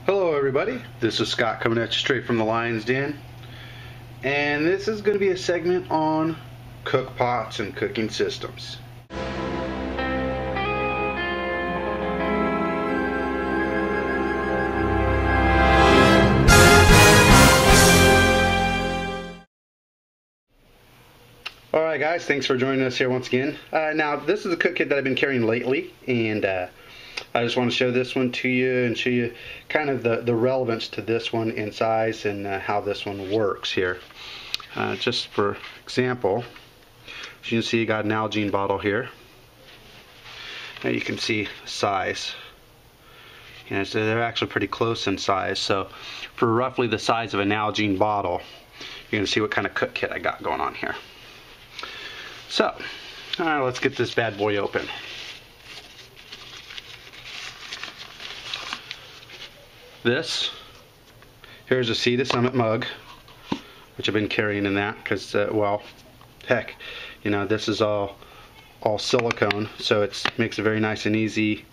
Hello everybody, this is Scott coming at you straight from the Lion's Den, and this is going to be a segment on cook pots and cooking systems. Alright guys, thanks for joining us here once again. Now this is a cook kit that I've been carrying lately, and I just want to show this one to you and show you kind of the relevance to this one in size and how this one works here. Just for example, as you can see, you got an Nalgene bottle here. Now you can see size. You know, so they're actually pretty close in size. So for roughly the size of a Nalgene bottle, you're going to see what kind of cook kit I got going on here. So, alright, let's get this bad boy open. Here's a Sea to Summit mug, which I've been carrying in that because, well, heck, you know, this is all silicone, so it makes it very nice and easy.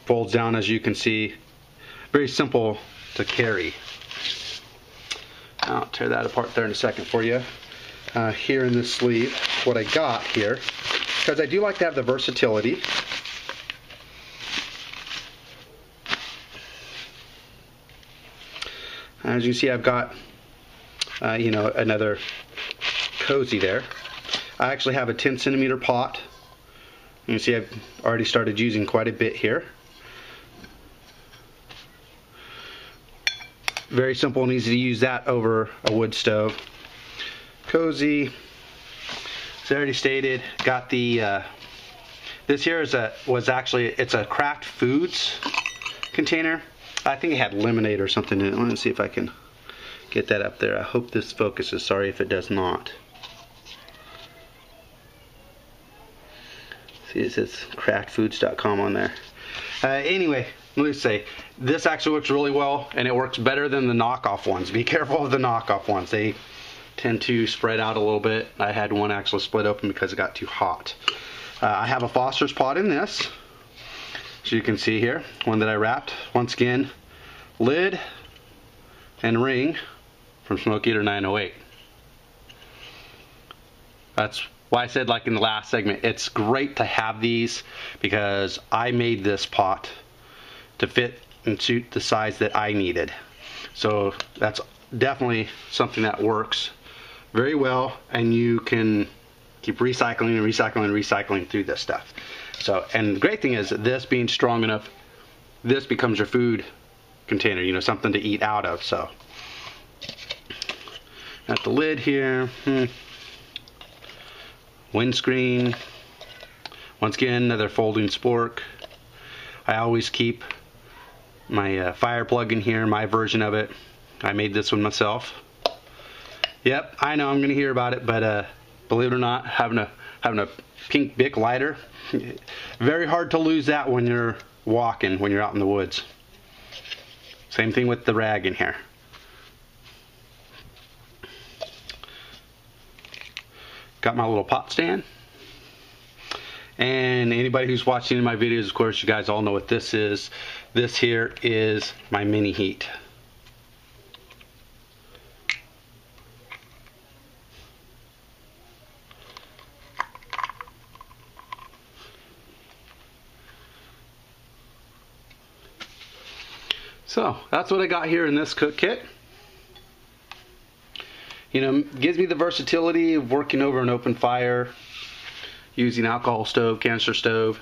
Folds down, as you can see, very simple to carry. I'll tear that apart there in a second for you. Here in this sleeve, what I got here, because I do like to have the versatility. As you see, I've got, you know, another cozy there. I actually have a 10-centimeter pot. You can see I've already started using quite a bit here. Very simple and easy to use that over a wood stove. Cozy, as I already stated, got the, this here is it's a Kraft Foods container. I think it had lemonade or something in it. Let me see if I can get that up there. I hope this focuses. Sorry if it does not. See, it says craftfoods.com on there. Anyway, let me say, this actually works really well, and it works better than the knockoff ones. Be careful of the knockoff ones. They tend to spread out a little bit. I had one actually split open because it got too hot. I have a Foster's pot in this. As you can see here, one that I wrapped. Once again, lid and ring from Smoke Eater 908. That's why I said, like in the last segment, it's great to have these because I made this pot to fit and suit the size that I needed. So that's definitely something that works very well, and you can keep recycling and recycling and recycling through this stuff. So, and the great thing is that this being strong enough, this becomes your food container, you know, something to eat out of. So, got the lid here, windscreen, once again, another folding spork. I always keep my fire plug in here, my version of it. I made this one myself. Yep, I know I'm going to hear about it, but believe it or not, having a pink Bic lighter, very hard to lose that when you're walking, when you're out in the woods. Same thing with the rag in here. Got my little pot stand. And anybody who's watching my videos, of course, you guys all know what this is. This here is my mini heat. So that's what I got here in this cook kit. You know, gives me the versatility of working over an open fire, using alcohol stove, canister stove.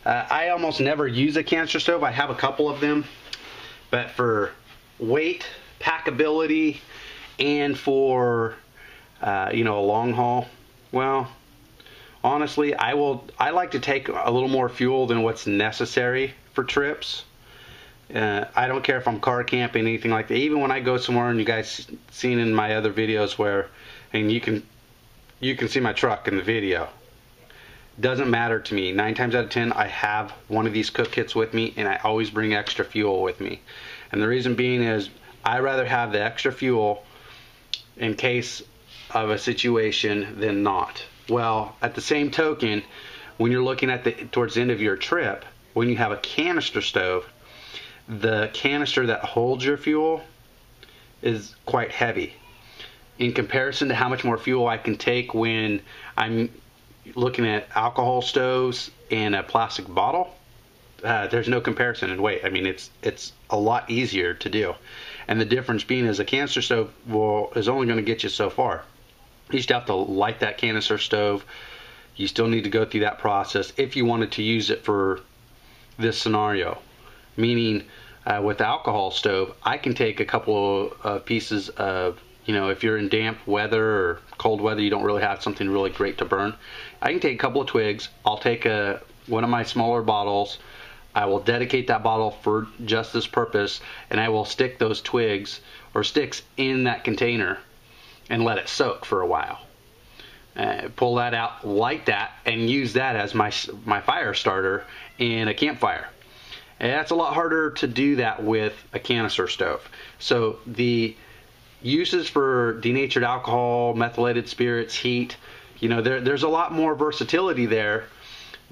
I almost never use a canister stove. I have a couple of them, but for weight, packability, and for you know, a long haul, well, honestly, I like to take a little more fuel than what's necessary for trips. I don't care if I'm car camping, anything like that. Even when I go somewhere, and you guys seen in my other videos where, and you can see my truck in the video. Doesn't matter to me. 9 times out of 10, I have one of these cook kits with me, and I always bring extra fuel with me. And the reason being is I rather have the extra fuel in case of a situation than not. Well, at the same token, when you're looking at towards the end of your trip, when you have a canister stove, the canister that holds your fuel is quite heavy in comparison to how much more fuel I can take when I'm looking at alcohol stoves and a plastic bottle. There's no comparison in weight. I mean, it's a lot easier to do, and the difference being is a canister stove is only going to get you so far. You still have to light that canister stove. You still need to go through that process if you wanted to use it for this scenario. Meaning, with the alcohol stove, I can take a couple of pieces of, if you're in damp weather or cold weather, you don't really have something really great to burn. I can take a couple of twigs. I'll take one of my smaller bottles. I will dedicate that bottle for just this purpose, and I will stick those twigs or sticks in that container and let it soak for a while. Pull that out, light that, and use that as my fire starter in a campfire. And that's a lot harder to do that with a canister stove. So the uses for denatured alcohol, methylated spirits, heat, there's a lot more versatility there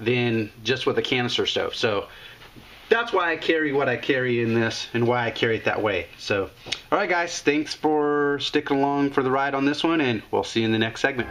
than just with a canister stove. So that's why I carry what I carry in this and why I carry it that way. So, all right, guys, thanks for sticking along for the ride on this one, and we'll see you in the next segment.